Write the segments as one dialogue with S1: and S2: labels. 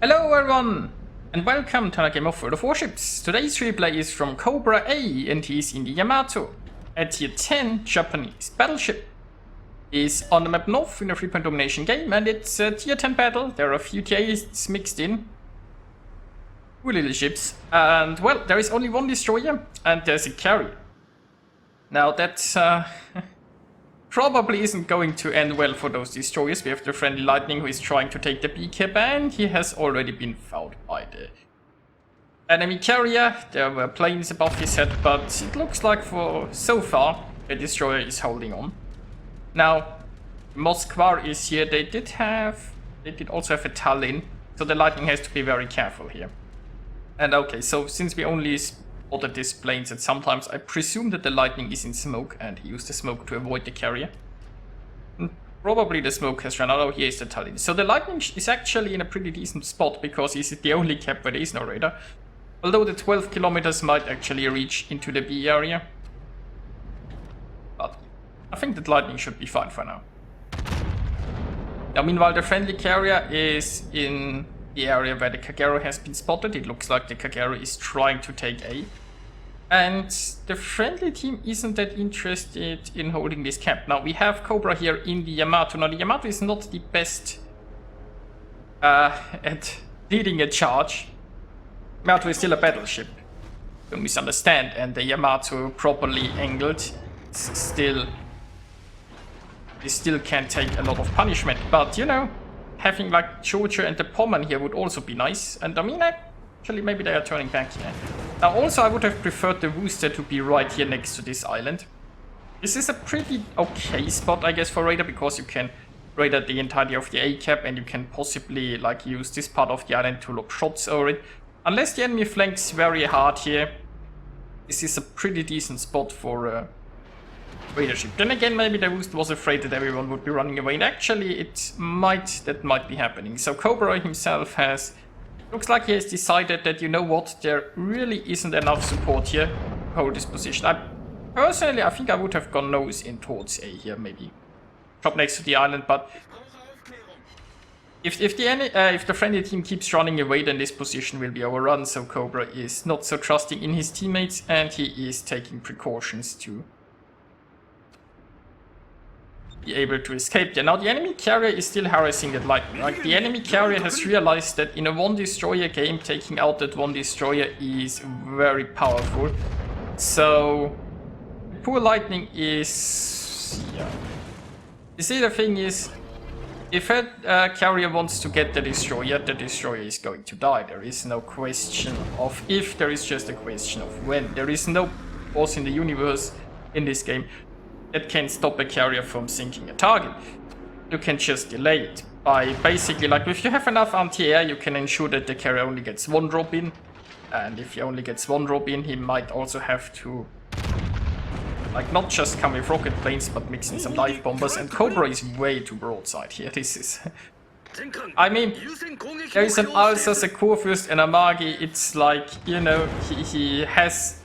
S1: Hello everyone, and welcome to another game of World of Warships. Today's replay is from Cobra A, and he's in the Yamato, a tier 10 Japanese battleship. He's on the map North in a 3-point domination game, and it's a tier 10 battle. There are a few tier 8s mixed in. Two little ships, and well, there is only one destroyer, and there's a carrier. Now that's probably isn't going to end well for those destroyers. We have the friendly Lightning who is trying to take the beacap, and he has already been fouled by the enemy carrier. There were planes above his head, but it looks like for so far the destroyer is holding on. Now Moskva is here. They did also have a Tallinn, so the Lightning has to be very careful here. And okay, so since we only spotted these planes, and sometimes I presume that the Lightning is in smoke, and he used the smoke to avoid the carrier. Probably the smoke has run out. Oh, here is the Tallinn. So the Lightning is actually in a pretty decent spot, because he's the only cap where there is no radar. Although the 12 kilometers might actually reach into the B area. But I think that Lightning should be fine for now. Now, meanwhile, the friendly carrier is in the area where the Kagero has been spotted. It looks like the Kagero is trying to take A. And the friendly team isn't that interested in holding this camp. Now, we have Cobra here in the Yamato. Now, the Yamato is not the best at leading a charge. Yamato is still a battleship. Don't misunderstand. And the Yamato, properly angled, still can take a lot of punishment. But, you know, having like Georgia and the Pommern here would also be nice. And I mean, actually maybe they are turning back here. Now also I would have preferred the Wooster to be right here next to this island. This is a pretty okay spot, I guess, for radar, because you can radar the entirety of the A cap, and you can possibly like use this part of the island to lock shots over it. Unless the enemy flanks very hard here, this is a pretty decent spot for radar ship. Then again, maybe the Wooster was afraid that everyone would be running away, and actually that might be happening. So Cobra himself looks like he has decided that, you know what, there really isn't enough support here to hold this position. Personally, I think I would have gone nose in towards A here, maybe drop next to the island, but if the friendly team keeps running away, then this position will be overrun. So Cobra is not so trusting in his teammates, and he is taking precautions to be able to escape there. Now the enemy carrier is still harassing that Lightning. Like, the enemy carrier has realized that in a one destroyer game, taking out that one destroyer is very powerful. So poor Lightning is, yeah. You see, the thing is, if a carrier wants to get the destroyer is going to die. There is no question of if, there is just a question of when. There is no force in the universe in this game that can stop a carrier from sinking a target. You can just delay it by basically, like, if you have enough anti-air, you can ensure that the carrier only gets one drop in. And if he only gets one drop in, he might also have to, like, not just come with rocket planes, but mix in some dive bombers. And Cobra is way too broadside here. This is I mean, there is an Alsace, a Kurfürst, and a Magi. It's like, you know, he has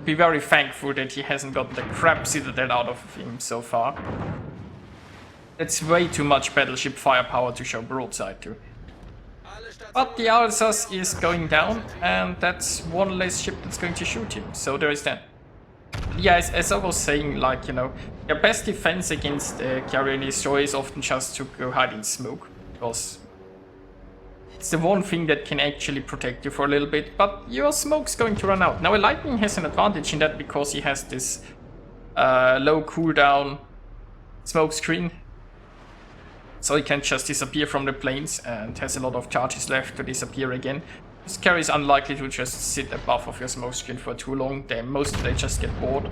S1: be very thankful that he hasn't got the crap citadel out of him so far. It's way too much battleship firepower to show broadside to. But the Alsace is going down, and that's one less ship that's going to shoot him, so there is that. Yeah, as I was saying, like, you know, your best defense against carrier and destroyer is often just to go hide in smoke, because it's the one thing that can actually protect you for a little bit, but your smoke's going to run out. Now, a Lightning has an advantage in that, because he has this low cooldown smoke screen. So he can just disappear from the planes and has a lot of charges left to disappear again. This carrier is unlikely to just sit above of your smoke screen for too long. They just get bored.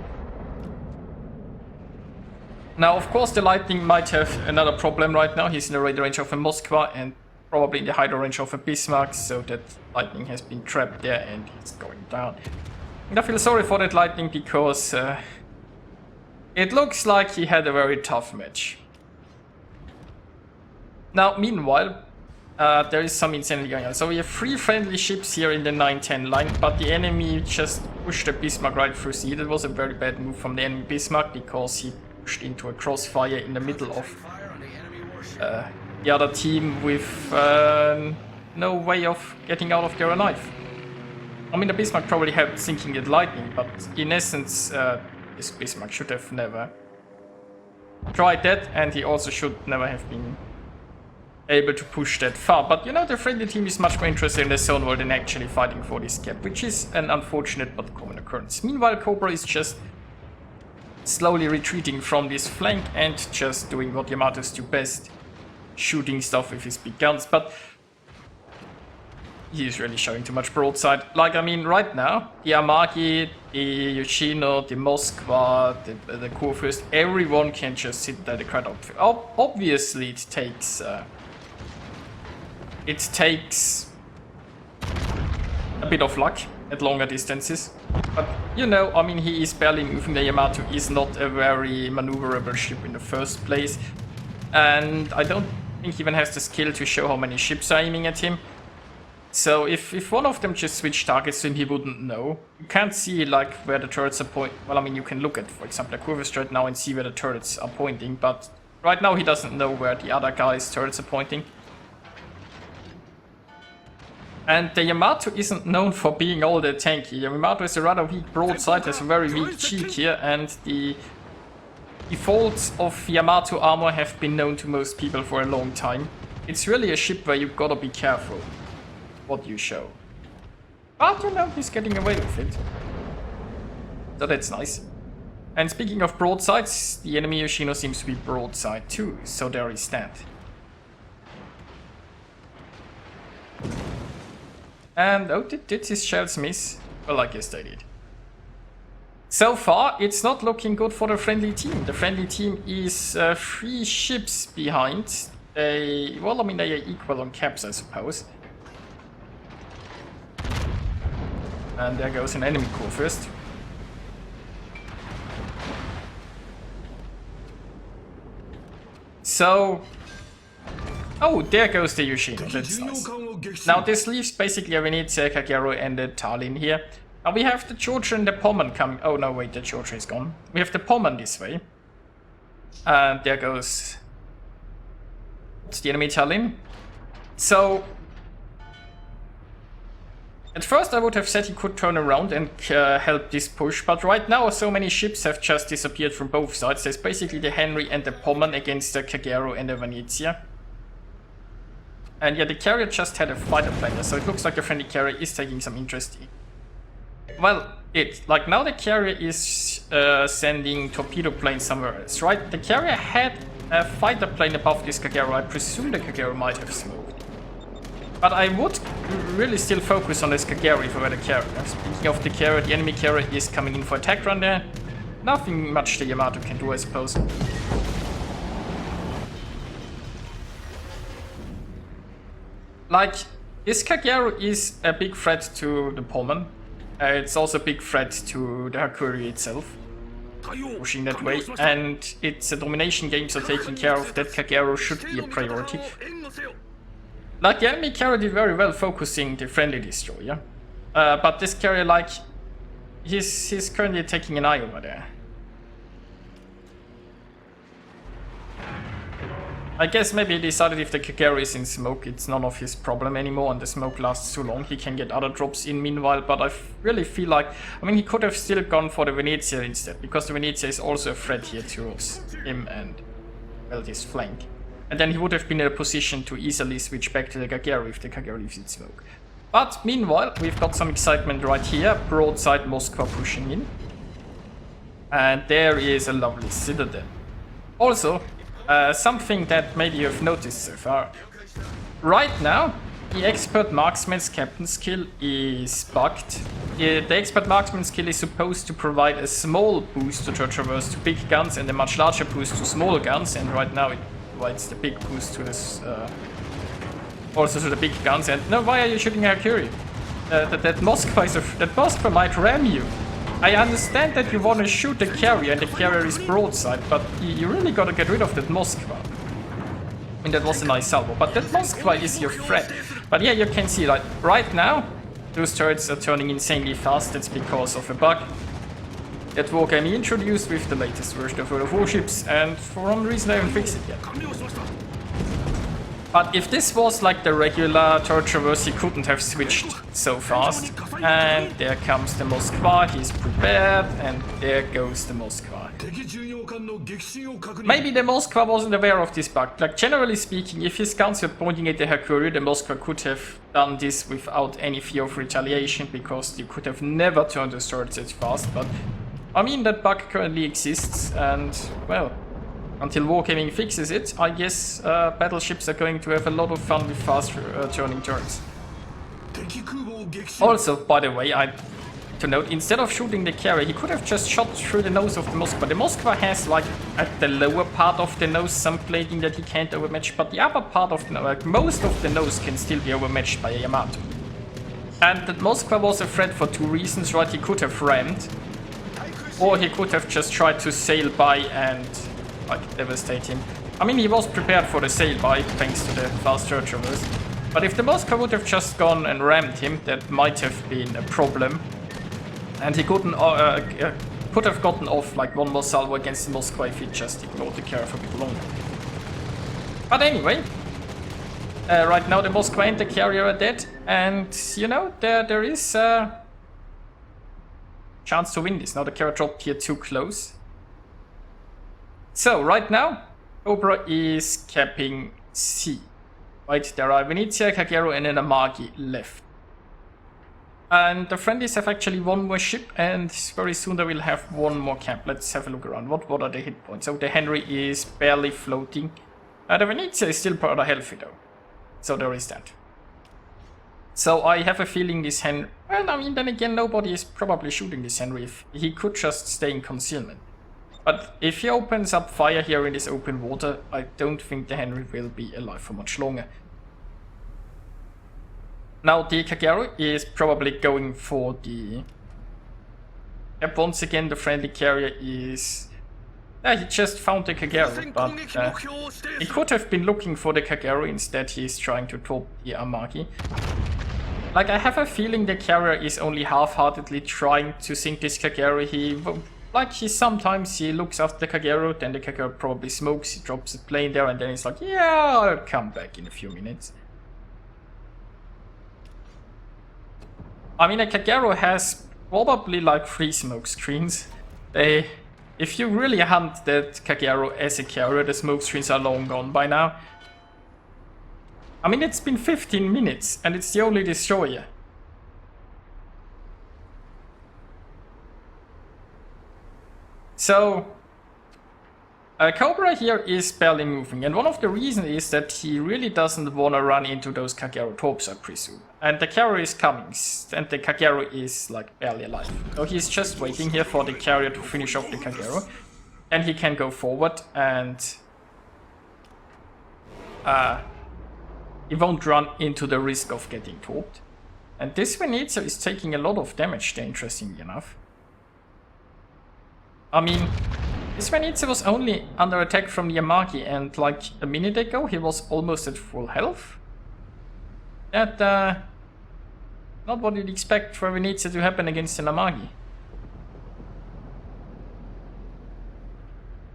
S1: Now, of course, the Lightning might have another problem right now. He's in the radar range of a Moskva, and probably in the hydro range of a Bismarck, so that Lightning has been trapped there and he's going down. And I feel sorry for that Lightning, because it looks like he had a very tough match. Now, meanwhile, there is some insanity going on. So we have 3 friendly ships here in the 9-10 line, but the enemy just pushed the Bismarck right through sea. That was a very bad move from the enemy Bismarck, because he pushed into a crossfire in the middle of the other team with no way of getting out of there alive. I mean, the Bismarck probably helped sinking the lightning, but in essence, this Bismarck should have never tried that, and he also should never have been able to push that far. But you know, the friendly team is much more interested in the zone war than actually fighting for this gap, which is an unfortunate but common occurrence. Meanwhile, Cobra is just slowly retreating from this flank and just doing what Yamato's do best, shooting stuff with his big guns, but he's really showing too much broadside. Like, I mean, right now, the Amagi, the Yoshino, the Moskva, the Kurfürst, everyone can just sit there the crowd up. Obviously, it takes a bit of luck at longer distances. But, you know, I mean, he is barely moving. The Yamato is not a very maneuverable ship in the first place. And I don't think he even has the skill to show how many ships are aiming at him. So if one of them just switched targets, then he wouldn't know. You can't see like where the turrets are pointing. Well, I mean, you can look at, for example, the Kurfürst right now and see where the turrets are pointing, but right now he doesn't know where the other guy's turrets are pointing. And the Yamato isn't known for being all that tanky. The Yamato is a rather weak broadside, has a very weak cheek here, and the defaults of Yamato armor have been known to most people for a long time. It's really a ship where you gotta be careful what you show. But you know, he's getting away with it. So that's nice. And speaking of broadsides, the enemy Yoshino seems to be broadside too, so there is that. And oh, did his shells miss? Well, I guess they did. So far, it's not looking good for the friendly team. The friendly team is 3 ships behind. Well, I mean, they are equal on caps, I suppose. And there goes an enemy Kurfürst. So... oh, there goes the Yoshino, that's nice. Now this leaves basically a Venezia, Kagero and the Tallinn here. Now we have the Georgia and the Pommern coming... oh no, wait, the Georgia is gone. We have the Pommern this way. And there goes... it's the enemy Tallinn. So... at first I would have said he could turn around and help this push, but right now so many ships have just disappeared from both sides. There's basically the Henry and the Pommern against the Kagero and the Venezia. And yeah, the carrier just had a fighter plane, so it looks like the friendly carrier is taking some interest in. Well, like now the carrier is sending torpedo planes somewhere else, right? The carrier had a fighter plane above this Kagero. I presume the Kagero might have smoked. But I would really still focus on this Kagero if I were the carrier. Speaking of the carrier, the enemy carrier is coming in for attack run there. Nothing much the Yamato can do, I suppose. Like, this Kagero is a big threat to the Pommern. It's also a big threat to the Hakuri itself. Pushing that way, and it's a domination game, so taking care of that Kagero should be a priority. Like, the enemy carrier did very well focusing the friendly destroyer. But this carrier, like, he's currently taking an eye over there. I guess maybe he decided if the Kagero is in smoke, it's none of his problem anymore, and the smoke lasts too long. He can get other drops in meanwhile, but I really feel like... I mean, he could have still gone for the Venezia instead, because the Venezia is also a threat here towards him and, well, his flank. And then he would have been in a position to easily switch back to the Kagero if the Kagero leaves its smoke. But meanwhile, we've got some excitement right here. Broadside Moskva pushing in. And there is a lovely citadel. Also, something that maybe you've noticed so far. Right now, the expert marksman's captain skill is bugged. The expert marksman skill is supposed to provide a small boost to traverse to big guns and a much larger boost to small guns, and right now it provides the big boost to this, also to the big guns. And no, why are you shooting Hakuri? That Moskva might ram you. I understand that you want to shoot the carrier and the carrier is broadside, but you really gotta get rid of that Moskva. I mean, that was a nice salvo, but that Moskva is your threat. But yeah, you can see, like, right now, those turrets are turning insanely fast. That's because of a bug that Wargaming introduced with the latest version of Warships, and for some reason I haven't fixed it yet. But if this was like the regular turret traverse, he couldn't have switched so fast. And there comes the Moskva, he's prepared, and there goes the Moskva. Maybe the Moskva wasn't aware of this bug. Like, generally speaking, if his guns were pointing at the Hakuryu, the Moskva could have done this without any fear of retaliation, because you could have never turned the turrets as fast. But, I mean, that bug currently exists, and, well, until Wargaming fixes it, I guess battleships are going to have a lot of fun with fast turning turrets. Also, by the way, to note, instead of shooting the carrier, he could have just shot through the nose of the Moskva. The Moskva has, like, at the lower part of the nose some plating that he can't overmatch, but the upper part of the nose, like, most of the nose can still be overmatched by a Yamato. And the Moskva was a threat for two reasons, right? He could have rammed, or he could have just tried to sail by and, like, devastate him. I mean, he was prepared for the sail by, thanks to the fast turret traverse. But if the Moskva would have just gone and rammed him, that might have been a problem. And he could have gotten off like one more salvo against the Moskva if he just ignored the carrier for a bit longer. But anyway, right now the Moskva and the carrier are dead, and you know, there is a chance to win this. Now the carrier dropped here too close. So right now, Cobra is capping C. Right, there are Venezia, Kagero, and an Amagi left. And the friendlies have actually one more ship, and very soon they will have one more camp. Let's have a look around. What are the hit points? So the Henry is barely floating. The Venezia is still rather healthy though. So there is that. So I have a feeling this Henry... Well, I mean, then again, nobody is probably shooting this Henry. If he could just stay in concealment. But if he opens up fire here in this open water, I don't think the Henry will be alive for much longer. Now the Kagero is probably going for the... Yep, once again the friendly carrier is... he just found the Kagero, but he could have been looking for the Kagero, instead he's trying to top the Amagi. Like, I have a feeling the carrier is only half-heartedly trying to sink this Kagero. Sometimes he looks after the Kagero, then the Kagero probably smokes, he drops the plane there, and then he's like, yeah, I'll come back in a few minutes. I mean, a Kagero has probably like 3 smoke screens. If you really hunt that Kagero as a carrier, the smoke screens are long gone by now. I mean, it's been 15 minutes and it's the only destroyer. So, Cobra here is barely moving, and one of the reasons is that he really doesn't want to run into those Kagero torps, I presume. And the carrier is coming, and the Kagero is like barely alive. So he's just waiting here for the carrier to finish off the Kagero. Then he can go forward, and he won't run into the risk of getting torped. And this Venezia is taking a lot of damage there, interestingly enough. I mean, this Venezia was only under attack from the Amagi, and like a minute ago he was almost at full health. That, not what you'd expect for Venezia to happen against an Amagi.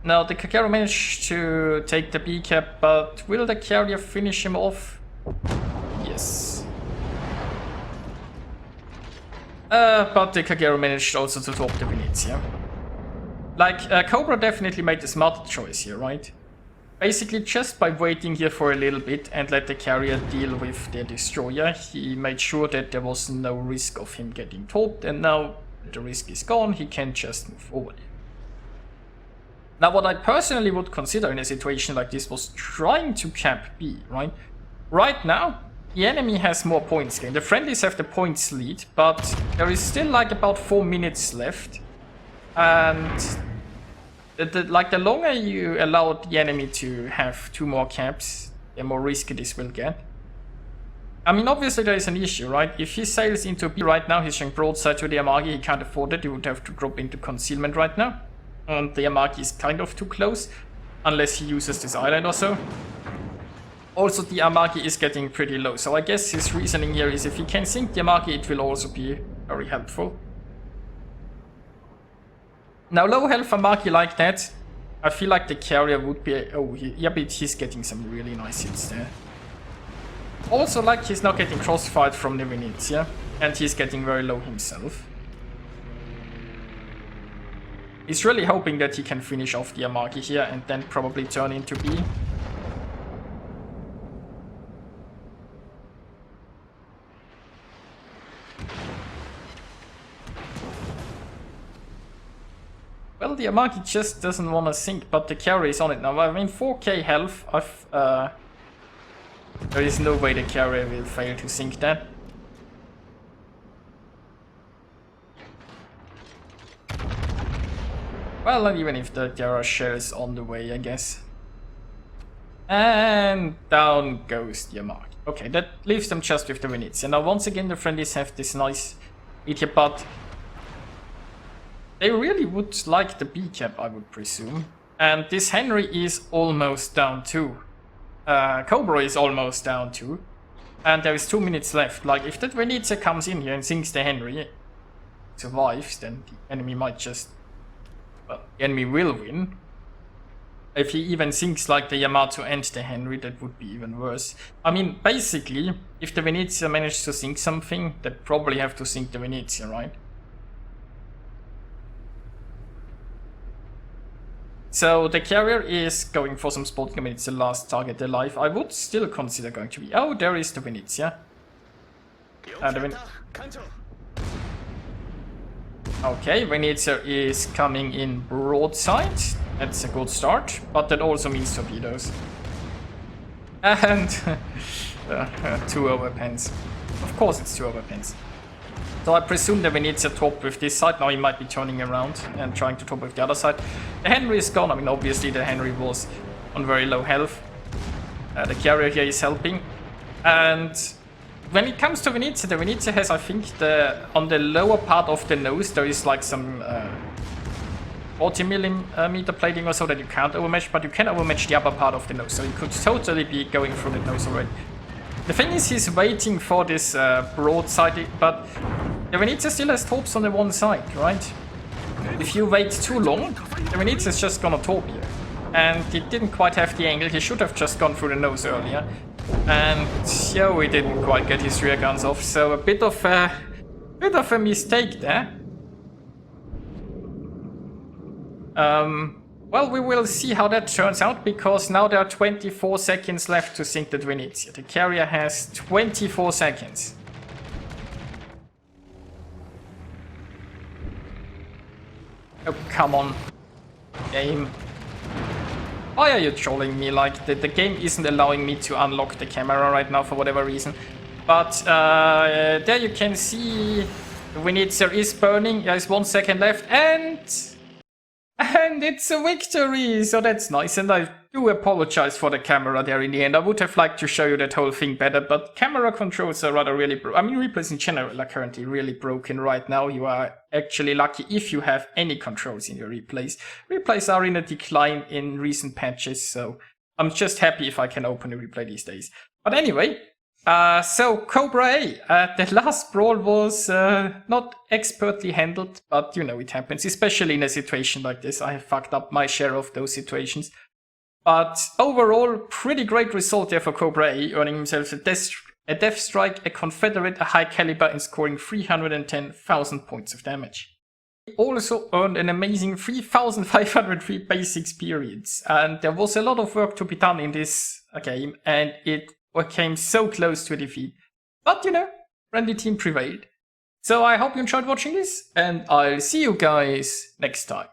S1: Now the Kagero managed to take the B cap, but will the carrier finish him off? Yes. But the Kagero managed also to top the Venezia. Like, Cobra definitely made the smarter choice here, right? Basically, just by waiting here for a little bit and let the carrier deal with the destroyer, he made sure that there was no risk of him getting topped, and now the risk is gone, he can just move forward. Now, what I personally would consider in a situation like this was trying to cap B, right? Right now, the enemy has more points gained. The friendlies have the points lead, but there is still like about 4 minutes left. And the longer you allow the enemy to have 2 more caps, the more risky this will get. I mean, obviously there is an issue, right? If he sails into B right now, he's showing broadside to the Amagi, he can't afford it, he would have to drop into concealment right now. And the Amagi is kind of too close, unless he uses this island or so. Also, the Amagi is getting pretty low, so I guess his reasoning here is if he can sink the Amagi, it will also be very helpful. Now, low health Amagi like that, I feel like the carrier would be... Oh, yeah, but he's getting some really nice hits there. Also, like, he's not getting crossfired from the Venezia, and he's getting very low himself. He's really hoping that he can finish off the Yamagi here and then probably turn into B. Well, the Yamagi just doesn't want to sink, but the carry is on it now. I mean, 4k health, there is no way the carrier will fail to sink that. Well, not even if there are shells on the way, I guess. And down goes the Yamagi. Okay, that leaves them just with the Venezia. Now, once again, the friendlies have this nice meteor, but they really would like the B cap, I would presume. And this Henry is almost down too. Cobra is almost down too. And there is 2 minutes left. Like, if that Venezia comes in here and sinks the Henry, survives, then the enemy might just... well, the enemy will win. If he even sinks like the Yamato and the Henry, that would be even worse. I mean, basically, if the Venezia managed to sink something, they'd probably have to sink the Venezia, right? So the carrier is going for some spotting. I mean, it's the last target alive. I would still consider going to be... oh, there is the Venezia. Okay, Venezia is coming in broadside. That's a good start, but that also means torpedoes. And 2 overpens. Of course it's 2 overpens. So I presume the Venezia top with this side. Now he might be turning around and trying to top with the other side. The Henry is gone. I mean, obviously the Henry was on very low health. The carrier here is helping. And when it comes to Venezia, the Venezia has, I think, on the lower part of the nose, there is like some 40mm plating or so that you can't overmatch, but you can overmatch the upper part of the nose. So you could totally be going through the nose already. The thing is, he's waiting for this broadside, but the Venezia still has torps on the one side, right? If you wait too long, the Venezia is just gonna torp you. And he didn't quite have the angle. He should have just gone through the nose earlier. And yeah, he didn't quite get his rear guns off, so a bit of a mistake there. Well, we will see how that turns out, because now there are 24 seconds left to sink the Venezia. The carrier has 24 seconds. Oh, come on. Game. Why are you trolling me? Like, the game isn't allowing me to unlock the camera right now for whatever reason. But there you can see the Venezia is burning. There's 1 second left, and it's a victory! So that's nice, and I do apologize for the camera there in the end. I would have liked to show you that whole thing better, but camera controls are rather really I mean, replays in general are currently really broken right now. You are actually lucky if you have any controls in your replays. Replays are in a decline in recent patches, so I'm just happy if I can open a replay these days. But anyway, so Cobra A, the last brawl was not expertly handled, but you know, it happens, especially in a situation like this. I have fucked up my share of those situations. But overall, pretty great result there for Cobra A, earning himself a death strike, a Confederate, a high caliber, and scoring 310,000 points of damage. He also earned an amazing 3,503 base experience, and there was a lot of work to be done in this game, and it came so close to a defeat. But you know, friendly team prevailed. So I hope you enjoyed watching this, and I'll see you guys next time.